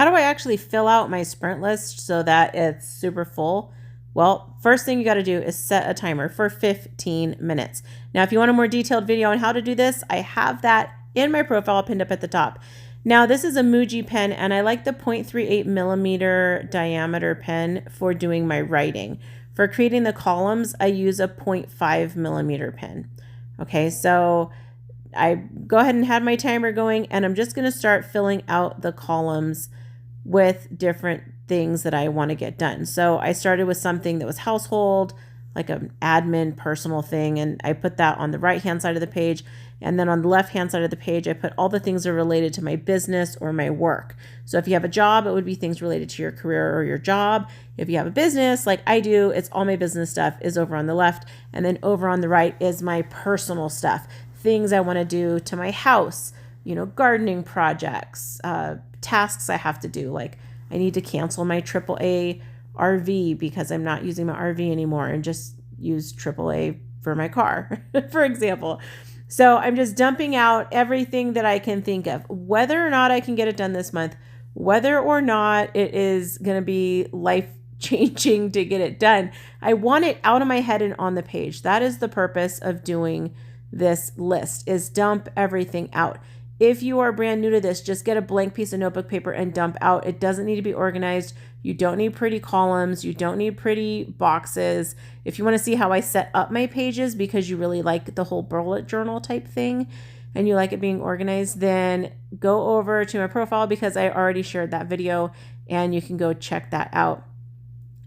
How do I actually fill out my sprint list so that it's super full? Well, first thing you got to do is set a timer for 15 minutes. Now, if you want a more detailed video on how to do this, I have that in my profile pinned up at the top. Now, this is a Muji pen, and I like the 0.38 millimeter diameter pen for doing my writing. For creating the columns, I use a 0.5 millimeter pen. Okay, so I go ahead and have my timer going, and I'm just going to start filling out the columns with different things that I want to get done. So I started with something that was household, like an admin personal thing, and I put that on the right hand side of the page. And then on the left hand side of the page, I put all the things that are related to my business or my work. So if you have a job, it would be things related to your career or your job. If you have a business like I do, it's all my business stuff is over on the left. And then over on the right is my personal stuff, things I want to do to my house, gardening projects, tasks I have to do. Like I need to cancel my AAA RV because I'm not using my RV anymore and just use AAA for my car, for example. So I'm just dumping out everything that I can think of, whether or not I can get it done this month, whether or not it is going to be life-changing to get it done. I want it out of my head and on the page. That is the purpose of doing this list, is dump everything out. If you are brand new to this, just get a blank piece of notebook paper and dump out. It doesn't need to be organized. You don't need pretty columns. You don't need pretty boxes. If you want to see how I set up my pages because you really like the whole bullet journal type thing and you like it being organized, then go over to my profile because I already shared that video and you can go check that out.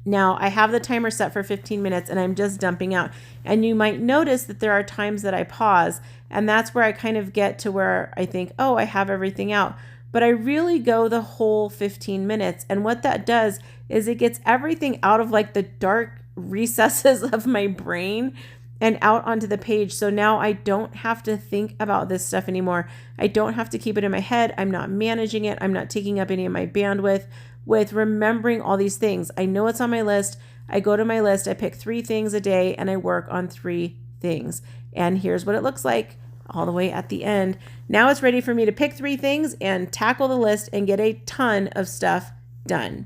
Now, I have the timer set for 15 minutes and I'm just dumping out. And you might notice that there are times that I pause, and that's where I kind of get to where I think, oh, I have everything out. But I really go the whole 15 minutes. And what that does is it gets everything out of like the dark recesses of my brain and out onto the page. So now I don't have to think about this stuff anymore. I don't have to keep it in my head. I'm not managing it. I'm not taking up any of my bandwidth with remembering all these things. I know it's on my list. I go to my list, I pick 3 things a day, and I work on 3 things. And here's what it looks like all the way at the end. Now it's ready for me to pick 3 things and tackle the list and get a ton of stuff done.